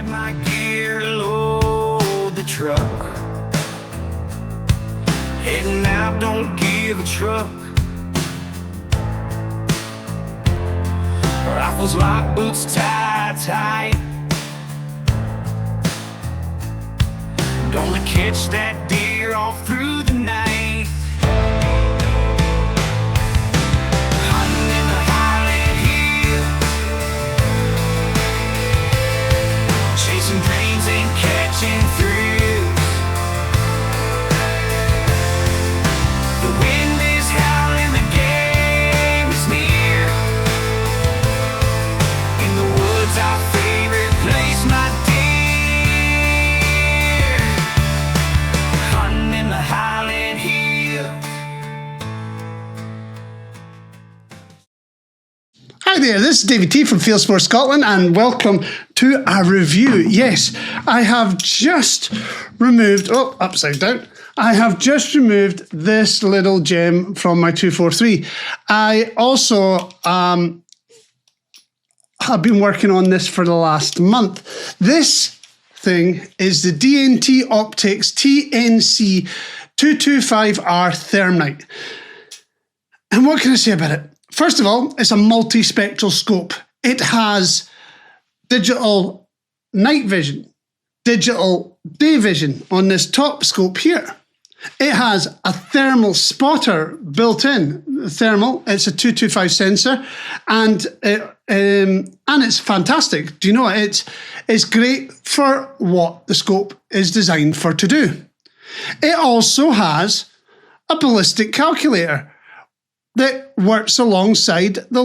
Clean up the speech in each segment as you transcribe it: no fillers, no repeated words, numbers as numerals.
Grab my gear, load the truck. Heading out, don't give a truck. Rifles locked, boots tied tight. Gonna catch that deer all through the night. Hunting in the Highland Hills, chasing dreams and catching thrills. The wind is howling, the game is near. In the woods, our favorite place, my dear. Hunting in the Highland Hills. Hi there, this is David T from Field Sports Scotland and welcome to a review. Yes, I have just removed, upside down. I have just removed this little gem from my 243. I also have been working on this for the last month. This thing is the DNT Optics TNC225R Thermnight. And what can I say about it? First of all, it's a multispectral scope. It has digital night vision, digital day vision on this top scope here. It has a thermal spotter built in. Thermal, it's a 225 sensor, and it's fantastic. Do you know what? It's great for what the scope is designed for to do. It also has a ballistic calculator that works alongside the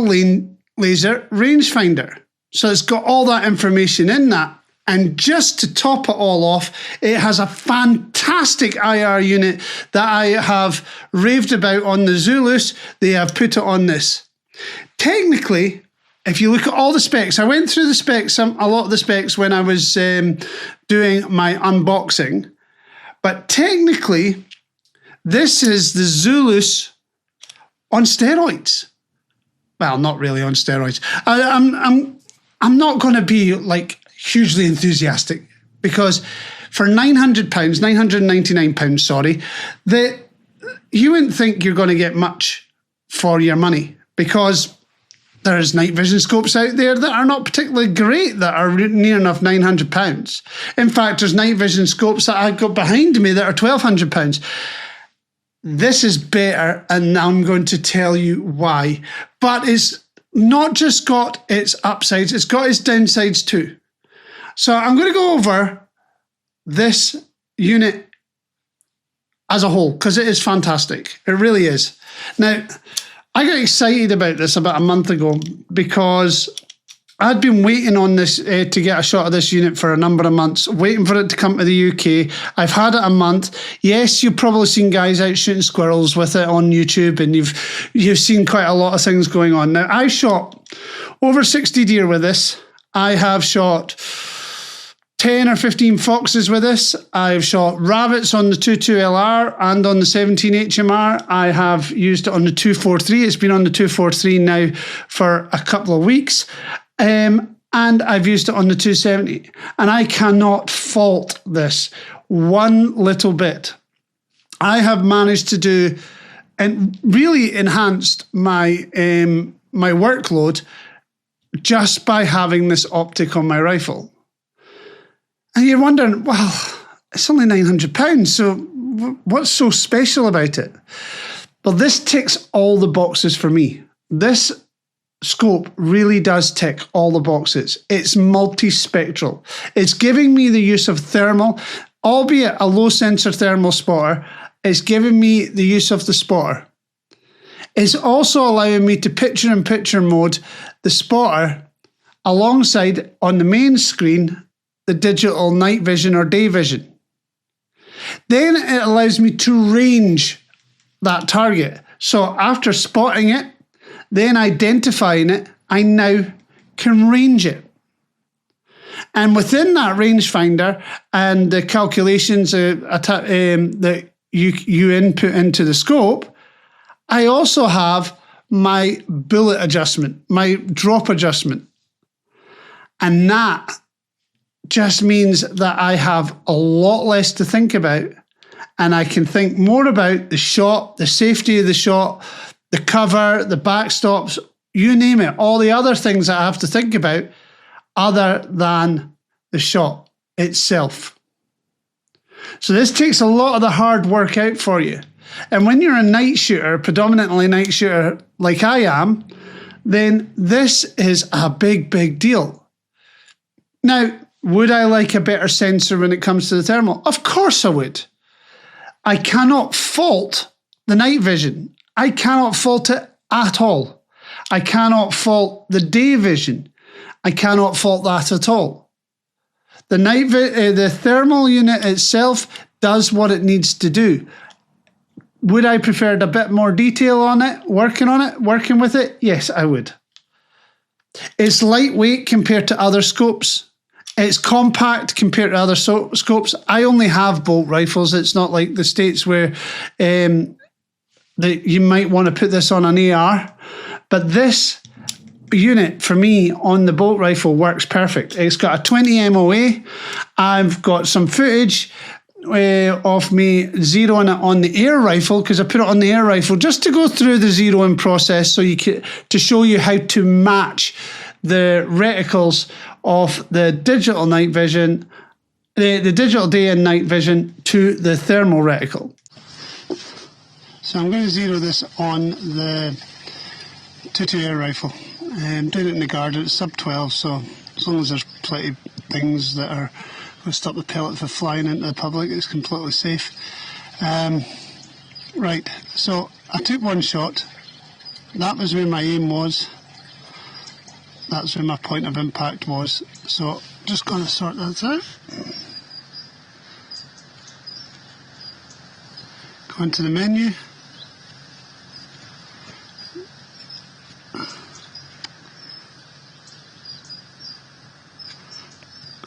laser rangefinder. So it's got all that information in that. And just to top it all off, it has a fantastic IR unit that I have raved about on the Zulus. They have put it on this. Technically, if you look at all the specs, I went through the specs, a lot of the specs when I was doing my unboxing. But technically, this is the Zulus on steroids. Well, not really on steroids. I'm not going to be like hugely enthusiastic because for £900, £999, sorry, that you wouldn't think you're going to get much for your money because there's night vision scopes out there that are not particularly great that are near enough £900. In fact, there's night vision scopes that I've got behind me that are £1,200. This is better, and I'm going to tell you why. But it's not just got its upsides, it's got its downsides too. So I'm going to go over this unit as a whole because it is fantastic. It really is. Now, I got excited about this about a month ago because I'd been waiting on this to get a shot of this unit for a number of months, waiting for it to come to the UK. I've had it a month. Yes, you've probably seen guys out shooting squirrels with it on YouTube, and you've seen quite a lot of things going on. Now, I shot over 60 deer with this. I have shot 10 or 15 foxes with this. I've shot rabbits on the 22LR and on the 17 HMR. I have used it on the 243. It's been on the 243 now for a couple of weeks. And I've used it on the 270. And I cannot fault this one little bit. I have managed to do and really enhanced my my workload just by having this optic on my rifle. And you're wondering, well, it's only £900, so what's so special about it? Well, this ticks all the boxes for me. This scope really does tick all the boxes. It's multispectral. It's giving me the use of thermal, albeit a low sensor thermal spotter. It's giving me the use of the spotter. It's also allowing me to picture-in-picture mode the spotter alongside on the main screen the digital night vision or day vision. Then it allows me to range that target. So after spotting it, then identifying it, I now can range it. And within that rangefinder and the calculations that you input into the scope, I also have my bullet adjustment, my drop adjustment. And that just means that I have a lot less to think about, and I can think more about the shot, the safety of the shot, the cover, the backstops, you name it, all the other things that I have to think about other than the shot itself. So this takes a lot of the hard work out for you. And when you're a night shooter, predominantly night shooter like I am, then this is a big, big deal. Now, would I like a better sensor when it comes to the thermal? Of course I would. I cannot fault the night vision. I cannot fault it at all. I cannot fault the day vision. I cannot fault that at all. The thermal unit itself does what it needs to do. Would I prefer a bit more detail on it, working with it? Yes, I would. It's lightweight compared to other scopes. It's compact compared to other scopes. I only have bolt rifles. It's not like the States where you might want to put this on an AR. But this unit, for me, on the bolt rifle works perfect. It's got a 20 MOA. I've got some footage of me zeroing it on the air rifle, because I put it on the air rifle just to go through the zeroing process, so to show you how to match the reticles of the digital night vision, the digital day and night vision to the thermal reticle. So I'm going to zero this on the 2.2 air rifle. I'm doing it in the garden. It's sub 12, so as long as there's plenty of things that are going to stop the pellet from flying into the public, it's completely safe. Right, so I took one shot. That was where my aim was. That's where my point of impact was. So just going to sort that out. Go into the menu.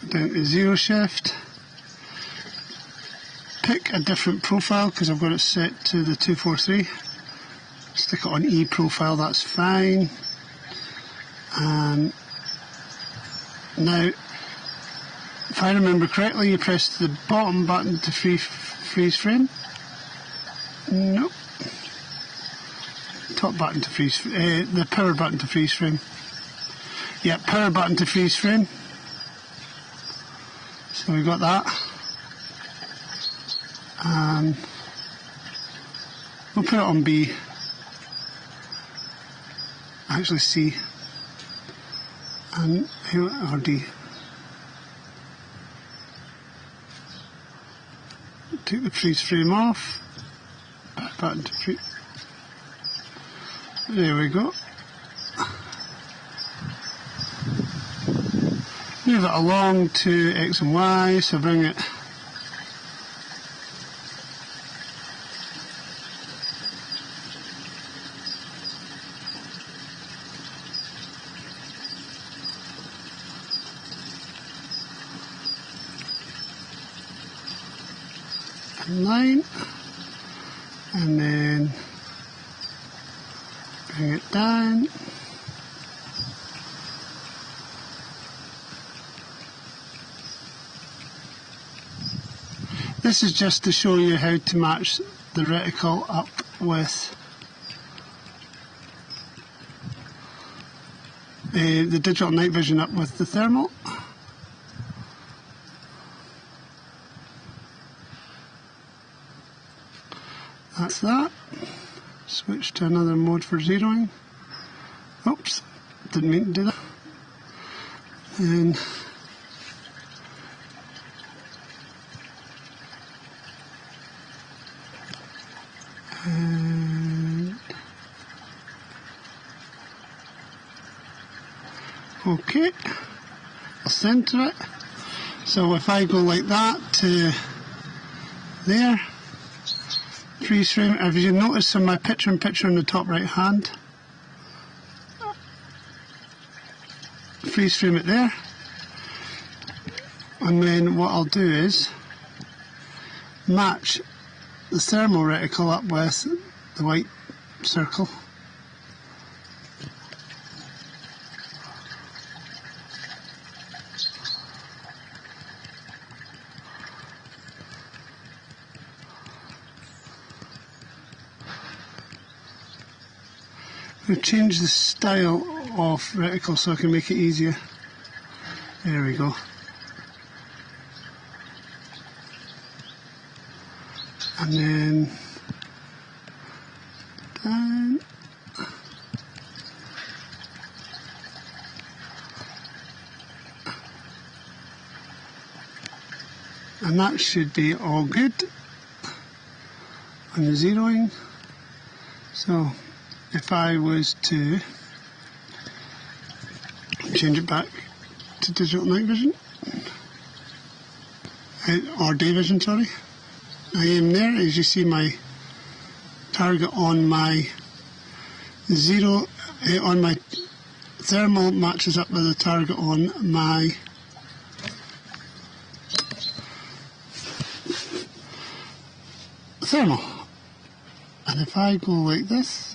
Go down to zero shift. Pick a different profile, because I've got it set to the 243. Stick it on E profile, that's fine. And now, if I remember correctly, you press the bottom button to freeze frame. Nope. Top button to freeze, the power button to freeze frame. Yeah, power button to freeze frame. So we got that. And we'll put it on B. Actually C. And here, or D. Take the freeze frame off. Back button to freeze. There we go. Move it along to X and Y, so bring it line, and then bring it down. This is just to show you how to match the reticle up with the digital night vision up with the thermal. That's that. Switch to another mode for zeroing. Oops, didn't mean to do that. And okay, I'll center it. So if I go like that to there, freeze frame. If you notice in my picture-in-picture in the top right hand, freeze frame it there, and then what I'll do is match the thermal reticle up with the white circle. going to change the style of reticle so I can make it easier. There we go. And then down. And that should be all good on the zeroing. So if I was to change it back to digital night vision, or day vision, sorry, I am there. As you see, my target on my on my thermal matches up with the target on my thermal. And if I go like this,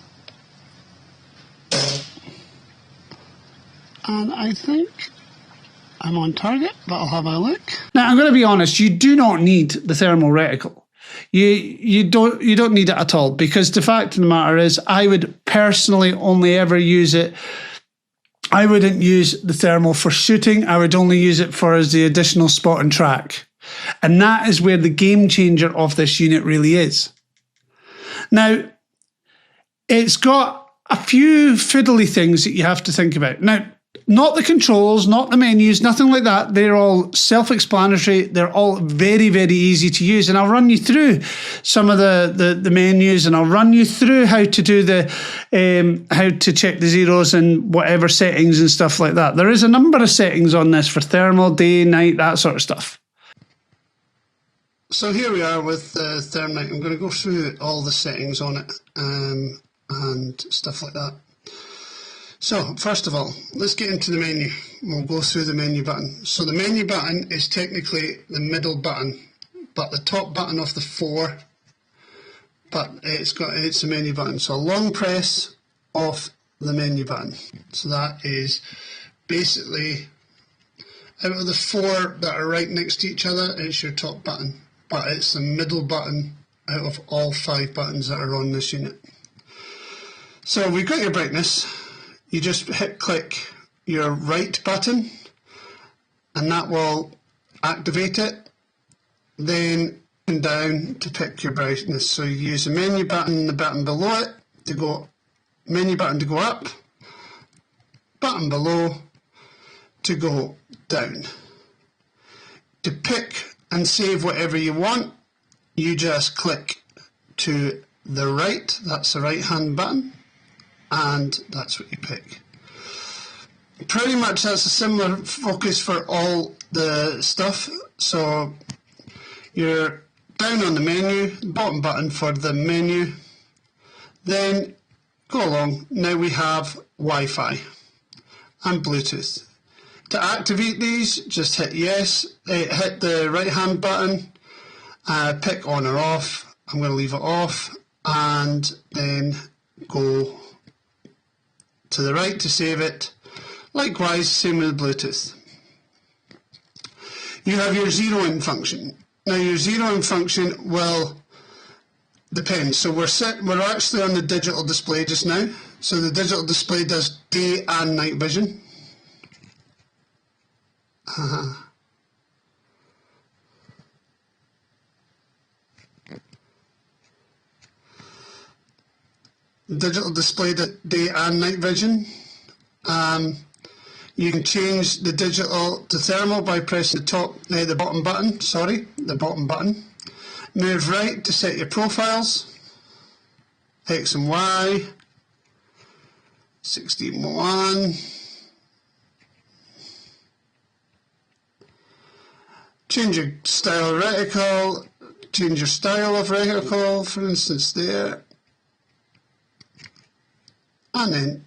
and I think I'm on target, but I'll have a look. Now, I'm going to be honest, you do not need the thermal reticle. You don't need it at all, because the fact of the matter is, I would personally only ever use it. I wouldn't use the thermal for shooting. I would only use it for as the additional spot and track. And that is where the game changer of this unit really is. Now, it's got a few fiddly things that you have to think about. Now, not the controls, not the menus, nothing like that. They're all self-explanatory. They're all very, very easy to use. And I'll run you through some of the menus, and I'll run you through how to do how to check the zeros and whatever settings and stuff like that. There is a number of settings on this for thermal, day, night, that sort of stuff. So here we are with Thermnight. I'm going to go through all the settings on it and stuff like that. So first of all, let's get into the menu. We'll go through the menu button. So the menu button is technically the middle button, but the top button of the four, but it's a menu button. So a long press of the menu button. So that is basically, out of the four that are right next to each other, it's your top button, but it's the middle button out of all 5 buttons that are on this unit. So we've got your brightness. You just click your right button and that will activate it. Then and down to pick your brightness. So you use the menu button and the button below it to go, menu button to go up, button below to go down. To pick and save whatever you want, you just click to the right, that's the right hand button, and that's what you pick. Pretty much that's a similar focus for all the stuff. So you're down on the menu, bottom button for the menu, then go along. Now we have Wi-Fi and Bluetooth. To activate these, just hit yes, hit the right hand button, pick on or off. I'm going to leave it off, and then go to the right to save it. Likewise, same with Bluetooth. You have your zeroing function. Now your zeroing function will depend. So we're actually on the digital display just now. So the digital display does day and night vision. Digital display day and night vision. You can change the digital to thermal by pressing the bottom button. Sorry, the bottom button. Move right to set your profiles. X and Y. 61. Change your style of reticle. Change your style of reticle, for instance, there. And then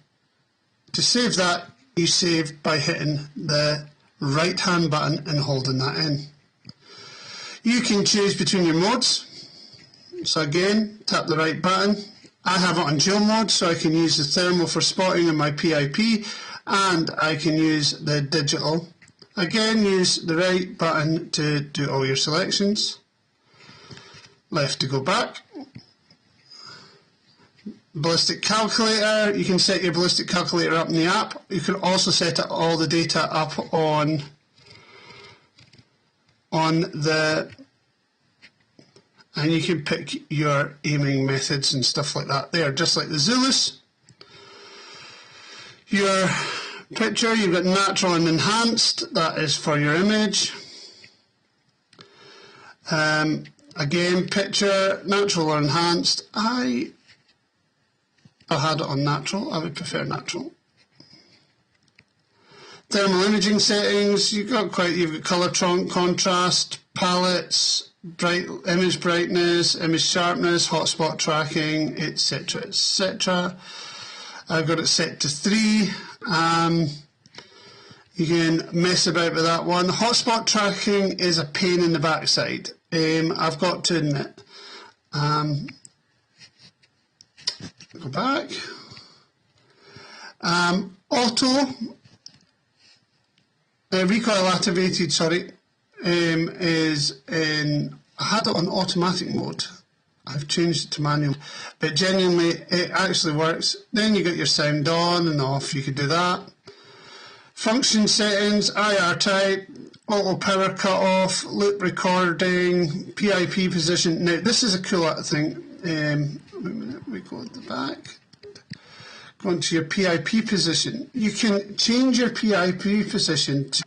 to save that, you save by hitting the right hand button and holding that in. You can choose between your modes. So again, tap the right button. I have it on dual mode, so I can use the thermal for spotting in my PIP, and I can use the digital. Again, use the right button to do all your selections. Left to go back. ballistic calculator. You can set your ballistic calculator up in the app. You can also set all the data up on the, and you can pick your aiming methods and stuff like that there, just like the Zulus. Your picture, you've got natural and enhanced, that is for your image. Again, picture, natural or enhanced. I had it on natural, I would prefer natural. Thermal imaging settings, you've got colour contrast, palettes, image brightness, image sharpness, hotspot tracking, etc, etc. I've got it set to 3. You can mess about with that one. Hotspot tracking is a pain in the backside, I've got to admit. Go back. Auto, recoil activated, sorry, is in, I had it on automatic mode. I've changed it to manual, but genuinely it actually works. Then you got your sound on and off, you could do that. Function settings, IR type, auto power cut off, loop recording, PIP position. Now this is a cool thing. We go at the back. Go into your PIP position. You can change your PIP position to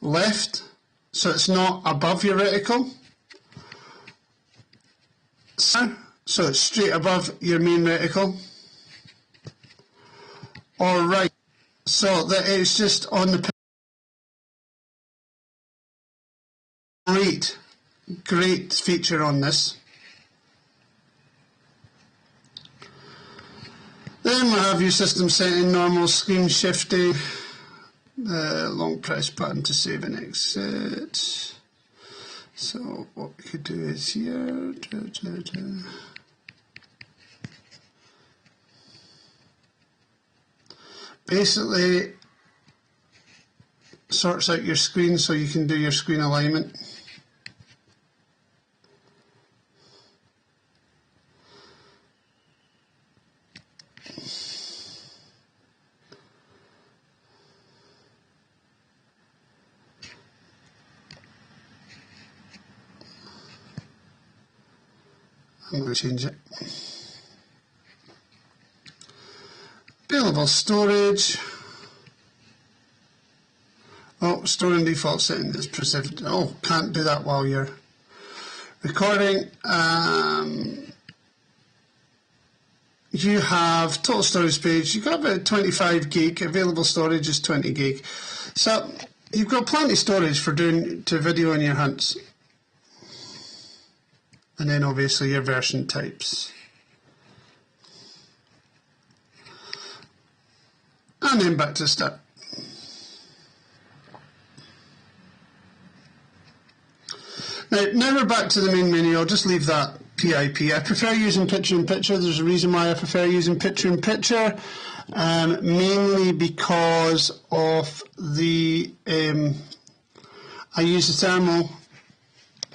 left, so it's not above your reticle. So it's straight above your main reticle. Or right, so that it's just on the great feature on this. Then we'll have your system setting, normal screen shifting, long press button to save and exit. So what we could do is here, basically sorts out your screen so you can do your screen alignment. I'm going to change it. Available storage. Oh, store in default setting is specific. Oh, can't do that while you're recording. You have total storage space. You've got about 25 gig. Available storage is 20 gig. So you've got plenty of storage for doing video in your hunts. And then obviously your version types. And then back to start. Now we're back to the main menu. I'll just leave that PIP. I prefer using picture-in-picture. There's a reason why I prefer using picture-in-picture. Mainly because of the, I use the thermal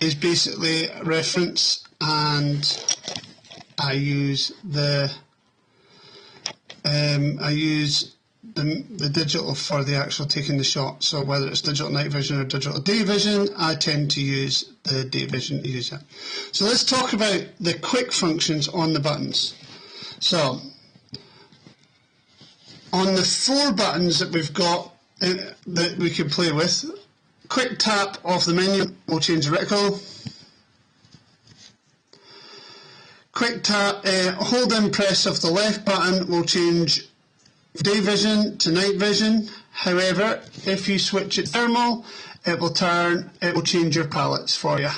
is basically a reference, and I use the digital for the actual taking the shot. So whether it's digital night vision or digital day vision, I tend to use the day vision user. So let's talk about the quick functions on the buttons. So on the 4 buttons that we've got that we can play with, quick tap off the menu will change the reticle. Quick tap, hold and press of the left button will change day vision to night vision. However, if you switch it thermal, it will change your palettes for you.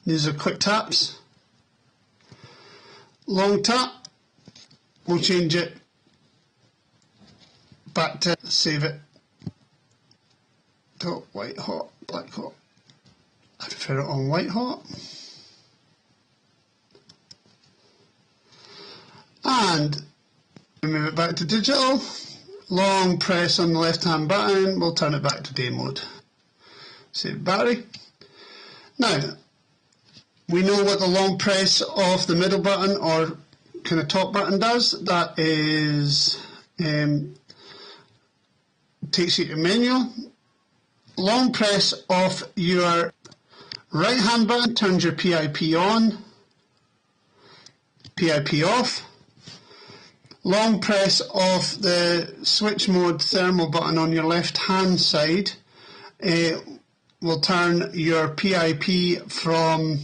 These are quick taps. Long tap will change it back to save it to white hot, black hot. I prefer it on white hot. And move it back to digital. Long press on the left hand button will turn it back to day mode. Save battery. Now we know what the long press of the middle button or kind of top button does. That is takes you to menu. Long press of your right hand button turns your PIP on, PIP off. Long press of the switch mode thermal button on your left hand side will turn your PIP from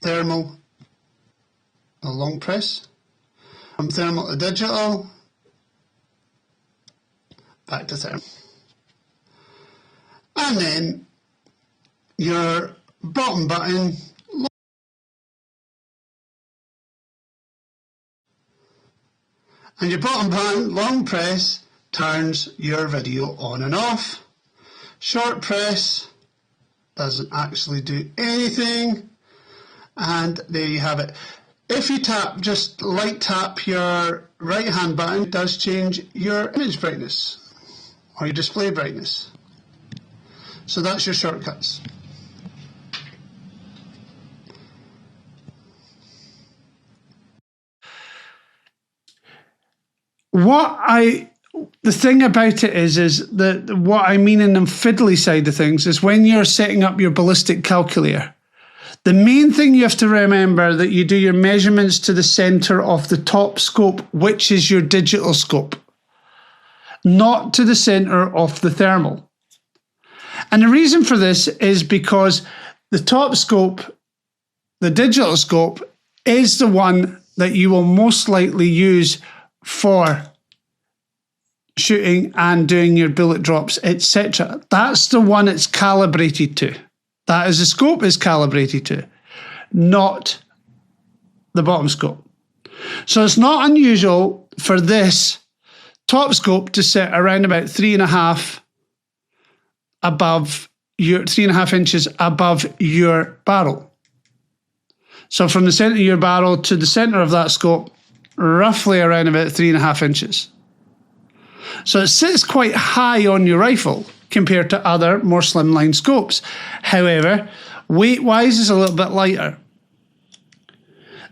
thermal, a long press, from thermal to digital, back to thermal. And then your bottom button, and your bottom button, long press, turns your video on and off. Short press doesn't actually do anything, and there you have it. If you tap, just light tap your right hand button, it does change your image brightness or your display brightness. So that's your shortcuts. The thing about it is that what I mean in the fiddly side of things is when you're setting up your ballistic calculator, the main thing you have to remember that you do your measurements to the center of the top scope, which is your digital scope, not to the center of the thermal. And the reason for this is because the top scope, the digital scope, is the one that you will most likely use for shooting and doing your bullet drops, etc. That's the one it's calibrated to. That is the scope is calibrated to, not the bottom scope. So it's not unusual for this top scope to sit around about 3.5 above your 3.5 inches above your barrel. So from the center of your barrel to the center of that scope, roughly around about 3.5 inches. So it sits quite high on your rifle compared to other more slimline scopes. However, weight-wise is a little bit lighter.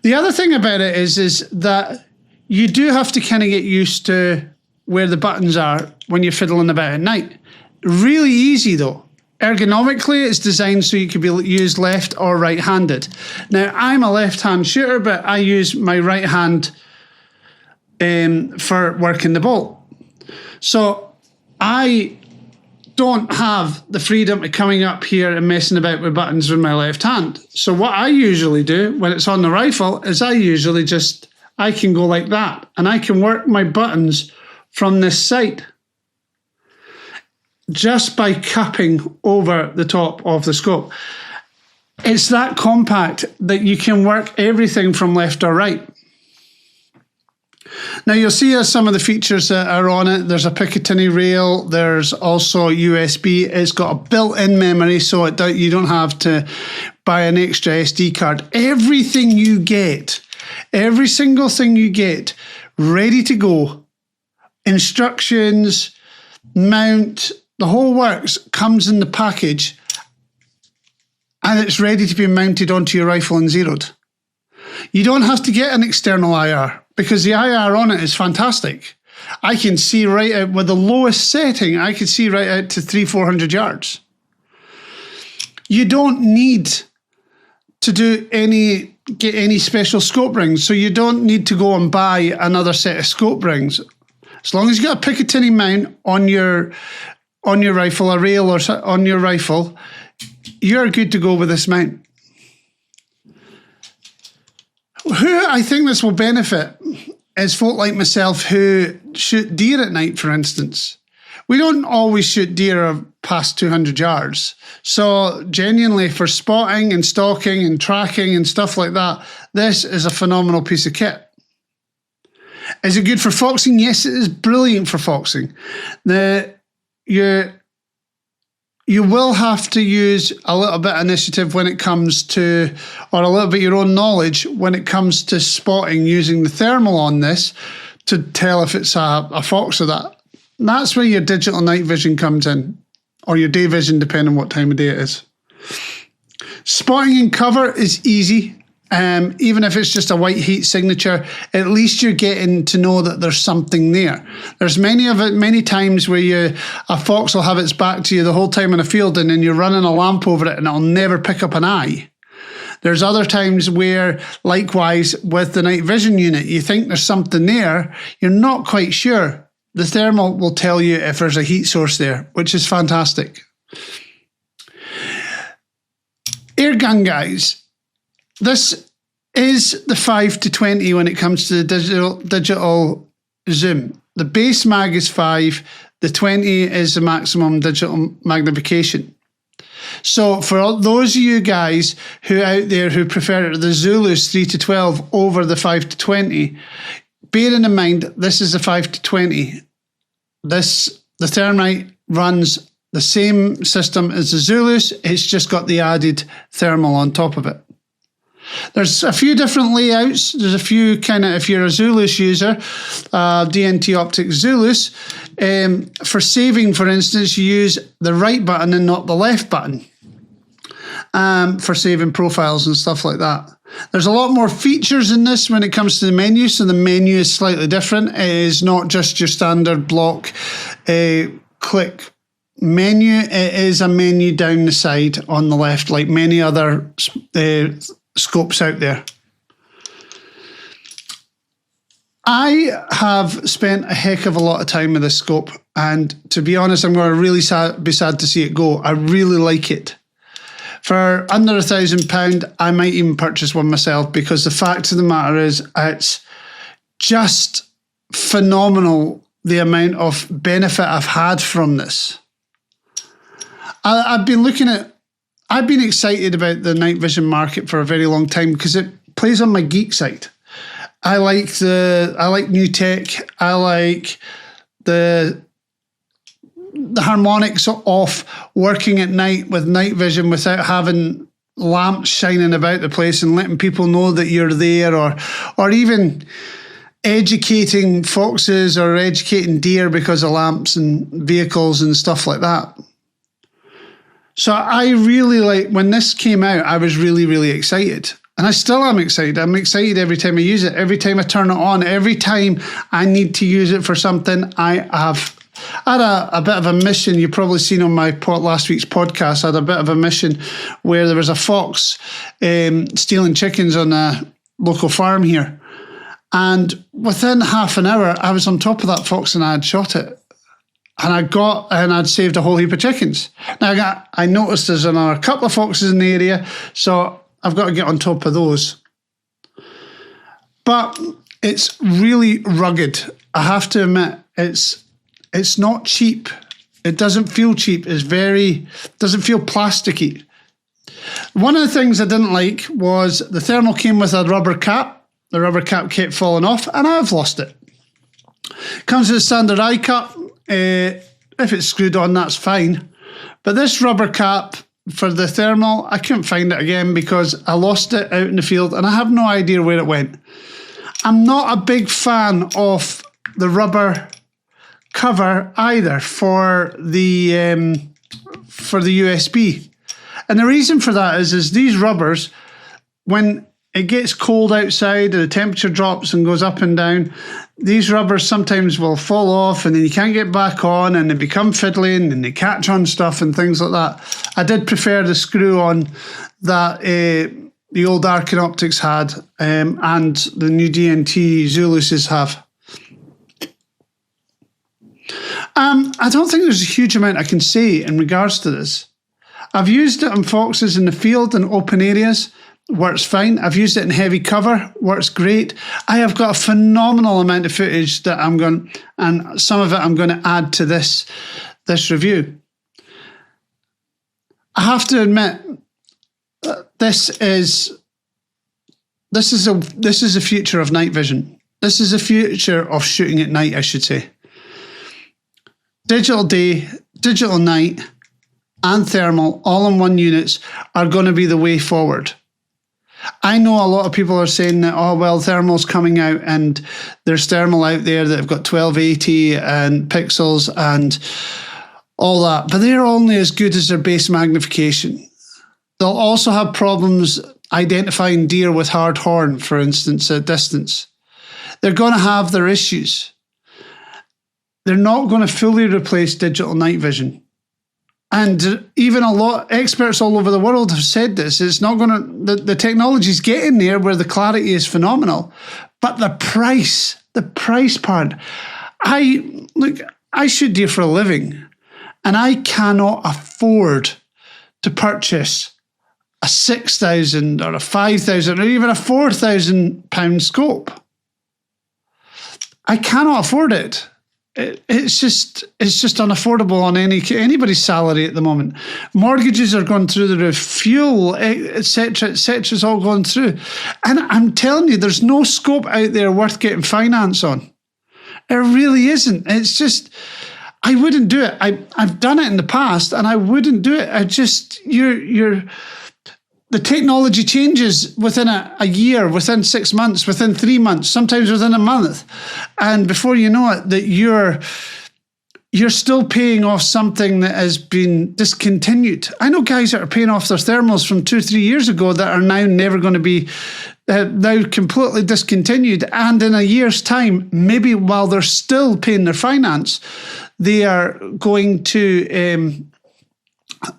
The other thing about it is that you do have to kind of get used to where the buttons are when you're fiddling about at night. Really easy though. Ergonomically, it's designed so you can be used left or right-handed. Now, I'm a left-hand shooter, but I use my right hand for working the bolt. So I don't have the freedom of coming up here and messing about with buttons with my left hand. So what I usually do when it's on the rifle is I can go like that and I can work my buttons from this side just by cupping over the top of the scope. It's that compact that you can work everything from left or right. Now you'll see some of the features that are on it. There's a Picatinny rail. There's also USB. It's got a built-in memory, so you don't have to buy an extra SD card. Everything you get, every single thing you get, ready to go. Instructions, mount, the whole works comes in the package, and it's ready to be mounted onto your rifle and zeroed. You don't have to get an external IR because the IR on it is fantastic. I can see right out with the lowest setting, I can see right out to 300-400 yards. You don't need to get any special scope rings, so you don't need to go and buy another set of scope rings. As long as you got a Picatinny mount on your rifle, a rail or on your rifle, you're good to go with this mount. Who I think this will benefit is folk like myself who shoot deer at night, for instance. We don't always shoot deer past 200 yards. So genuinely for spotting and stalking and tracking and stuff like that, this is a phenomenal piece of kit. Is it good for foxing? Yes, it is brilliant for foxing. You will have to use a little bit of initiative when it comes to, or a little bit your own knowledge when it comes to spotting using the thermal on this to tell if it's a fox or that. And that's where your digital night vision comes in, or your day vision, depending on what time of day it is. Spotting in cover is easy. Even if it's just a white heat signature, at least you're getting to know that there's something there. There's many times where a fox will have its back to you the whole time in a field, and then you're running a lamp over it and it'll never pick up an eye. There's other times where, likewise, with the night vision unit, you think there's something there, you're not quite sure. The thermal will tell you if there's a heat source there, which is fantastic. Air gun guys, this is the 5-20 when it comes to the digital zoom. The base mag is 5, the 20 is the maximum digital magnification. So for those of you guys who out there who prefer the Zulus 3-12 over the 5-20, bearing in mind this is the 5-20. The Thermnight runs the same system as the Zulus, it's just got the added thermal on top of it. There's a few different layouts. There's a few kind of, if you're a Zulus user, DNT Optics Zulus, for saving, for instance, you use the right button and not the left button for saving profiles and stuff like that. There's a lot more features in this when it comes to the menu, so the menu is slightly different. It is not just your standard block click menu. It is a menu down the side on the left, like many other scopes out there. I have spent a heck of a lot of time with this scope, and to be honest, I'm going to really be sad to see it go. I really like it. For under £1,000, I might even purchase one myself, because the fact of the matter is it's just phenomenal the amount of benefit I've had from this. I've been excited about the night vision market for a very long time because it plays on my geek side. I like new tech. I like the harmonics of working at night with night vision without having lamps shining about the place and letting people know that you're there, or even educating foxes or educating deer because of lamps and vehicles and stuff like that. So I really when this came out, I was really, really excited. And I still am excited. I'm excited every time I use it, every time I turn it on, every time I need to use it for something. I had a bit of a mission. You've probably seen on my last week's podcast, I had a bit of a mission where there was a fox stealing chickens on a local farm here. And within half an hour, I was on top of that fox and I had shot it. And I'd saved a whole heap of chickens. Now I noticed there's another couple of foxes in the area, so I've got to get on top of those. But it's really rugged. I have to admit, it's not cheap. It doesn't feel cheap. Doesn't feel plasticky. One of the things I didn't like was the thermal came with a rubber cap. The rubber cap kept falling off, and I've lost it. Comes with a standard eye cup. If it's screwed on, that's fine. But this rubber cap for the thermal, I couldn't find it again because I lost it out in the field and I have no idea where it went. I'm not a big fan of the rubber cover either for the USB. And the reason for that is these rubbers, when it gets cold outside and the temperature drops and goes up and down, these rubbers sometimes will fall off and then you can't get back on and they become fiddly and they catch on stuff and things like that. I did prefer the screw on that the old Arkin Optics had and the new DNT Zuluses have. I don't think there's a huge amount I can say in regards to this. I've used it on foxes in the field and open areas. Works fine. I've used it in heavy cover. Works great. I have got a phenomenal amount of footage that and some of it I'm going to add to this review. I have to admit, this is a future of night vision. This is a future of shooting at night, I should say. Digital day, digital night, and thermal, all in one units, are going to be the way forward. I know a lot of people are saying that, oh, well, thermal's coming out and there's thermal out there that have got 1280 and pixels and all that, but they're only as good as their base magnification. They'll also have problems identifying deer with hard horn, for instance, at distance. They're going to have their issues. They're not going to fully replace digital night vision. And even a lot experts all over the world have said this. It's not going to, the technology's getting there where the clarity is phenomenal, but the price part. I shoot deer for a living, and I cannot afford to purchase a 6,000 or a 5,000 or even a 4,000 pound scope. I cannot afford it. It's just unaffordable on anybody's salary at the moment. Mortgages are going through the roof, fuel, etc., is all going through. And I'm telling you, there's no scope out there worth getting finance on. It really isn't. It's just, I wouldn't do it. I've done it in the past, and I wouldn't do it. The technology changes within a year, within 6 months, within 3 months, sometimes within a month. And before you know it, that you're still paying off something that has been discontinued. I know guys that are paying off their thermals from 2-3 years ago that are now never going to be now completely discontinued. And in a year's time, maybe while they're still paying their finance, they are going to,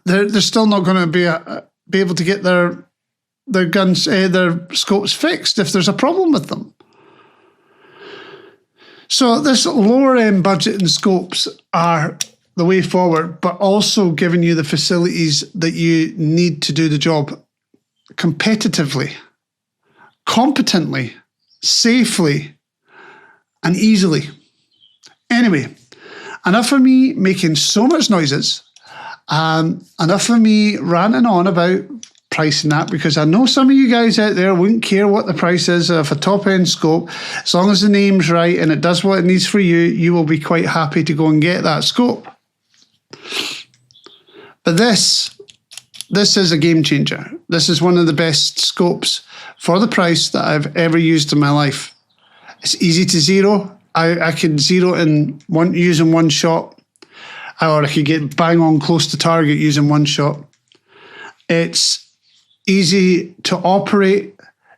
they're still not going to be able to get their guns, their scopes fixed if there's a problem with them. So this lower end budget and scopes are the way forward, but also giving you the facilities that you need to do the job competitively, competently, safely, and easily. Anyway, enough of me making so much noises. Enough of me ranting on about pricing that, because I know some of you guys out there wouldn't care what the price is of a top end scope. As long as the name's right and it does what it needs for you, you will be quite happy to go and get that scope. But this is a game changer. This is one of the best scopes for the price that I've ever used in my life. It's easy to zero. I could zero in using one shot, or I could get bang on close to target using one shot. It's easy to operate.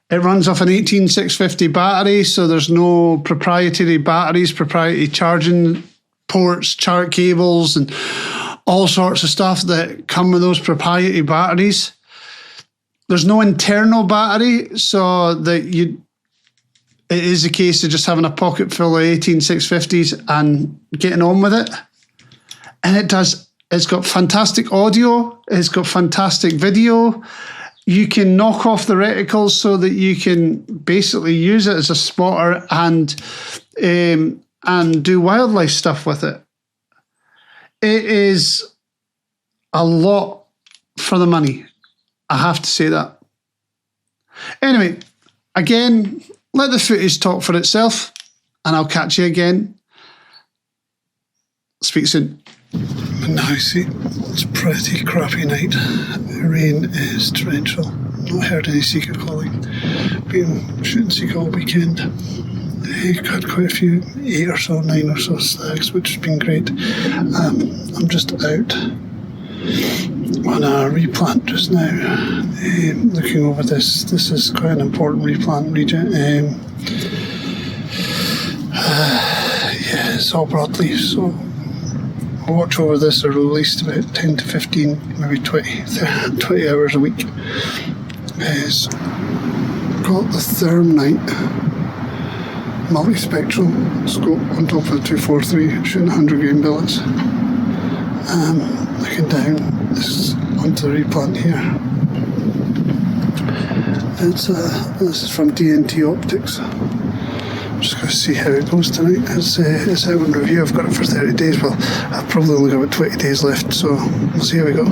It runs off an 18650 battery, so there's no proprietary batteries, proprietary charging ports, chart cables, and all sorts of stuff that come with those proprietary batteries. There's no internal battery, so that it is a case of just having a pocket full of 18650s and getting on with it. And it's got fantastic audio, it's got fantastic video. You can knock off the reticles so that you can basically use it as a spotter and do wildlife stuff with it. It is a lot for the money. I have to say that. Anyway, again, let the footage talk for itself, and I'll catch you again. Speak soon. Now see, it's a pretty crappy night. The rain is torrential. Not heard any seeker calling. Been shooting seeker all weekend. Had quite a few 8 or so, 9 or so snags, which has been great. I'm just out on a replant just now, looking over this. This is quite an important replant region. Yeah, it's all broadleaf, so I'll watch over this at least about 10 to 15, maybe 20 hours a week. It's got the Thermnight multi-spectral scope on top of the 243, shooting 100 grain billets. Looking down this onto the replant here. This is from DNT Optics. I'm just going to see how it goes tonight. It's out on review. I've got it for 30 days. Well, I've probably only got about 20 days left, so we'll see how we go.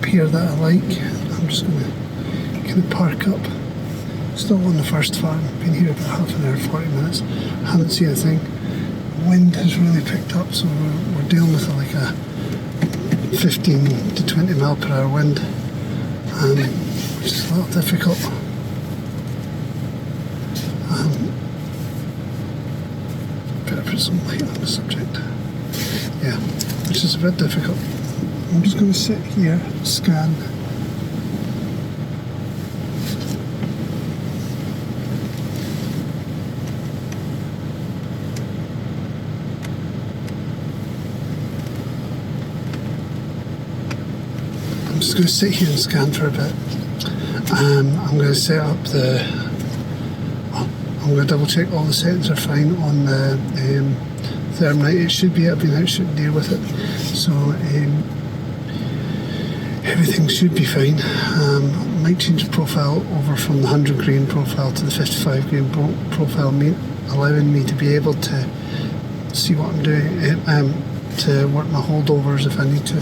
here that I like. I'm just going to kind of park up. Still on the first farm, been here about half an hour, 40 minutes. Haven't seen a thing. Wind has really picked up, so we're dealing with like a 15 to 20 mile per hour wind, which is a little difficult. Better put some light on the subject. Yeah, which is a bit difficult. I'm just going to sit here, scan. I'm just going to sit here and scan for a bit. I'm going to set up I'm going to double check all the settings are fine on the Thermnight. It should be. I've been out shooting deer with it, so everything should be fine. Might change the profile over from the 100 grain profile to the 55 grain profile, allowing me to be able to see what I'm doing, to work my holdovers if I need to.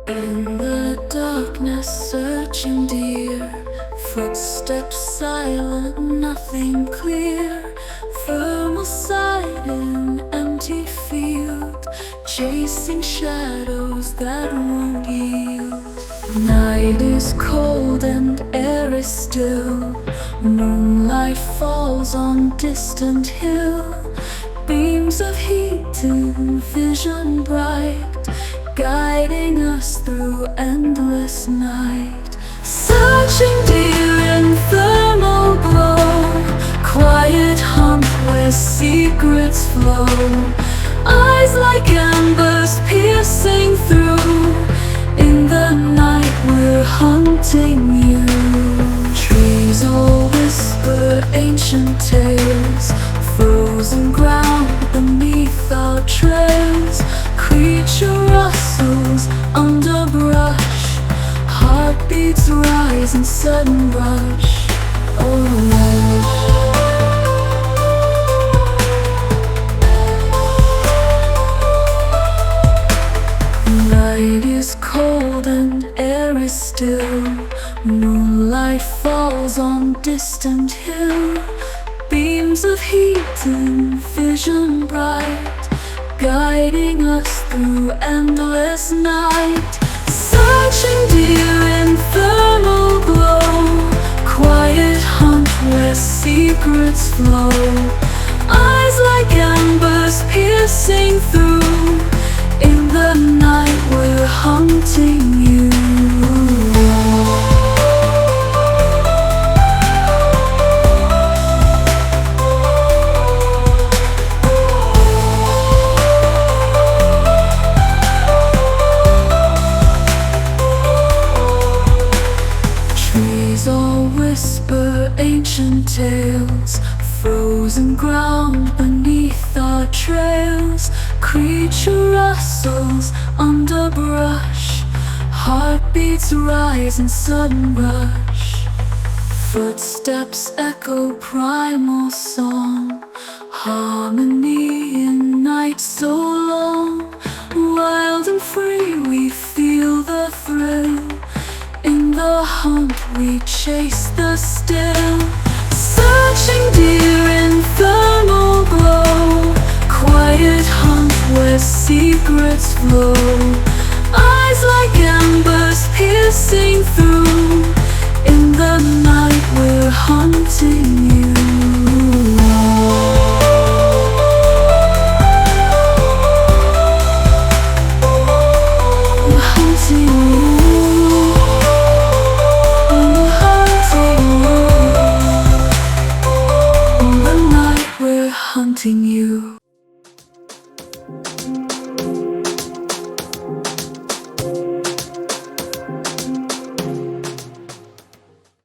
In the darkness, searching deer, footsteps silent, nothing clear. Thermal sight in empty field, chasing shadows that won't yield. Night is cold and air is still. Moonlight falls on distant hill. Beams of heat and vision bright, guiding us through endless night. Searching deer in thermal glow, quiet hunt where secrets flow. Eyes like embers piercing through. In the night we're hunting you. Trees all whisper ancient tales, frozen ground beneath our trails. Creature rustles under brush, heartbeats rise in sudden rush. Night is cold and air is still. Moonlight falls on distant hill. Beams of heat and vision bright, guiding us through endless night. Searching deer in thermal glow, quiet hunt where secrets flow. Eyes like embers piercing through. In the night we're hunting you. Ancient tales, frozen ground beneath our trails. Creature rustles under brush, heartbeats rise in sudden rush. Footsteps echo primal song, harmony in night so long. hunt, we chase the still, searching deer in thermal glow. Quiet hunt where secrets flow, eyes like embers piercing through. In the night we're hunting you. We're hunting you. We're hunting you. In the night we're hunting you.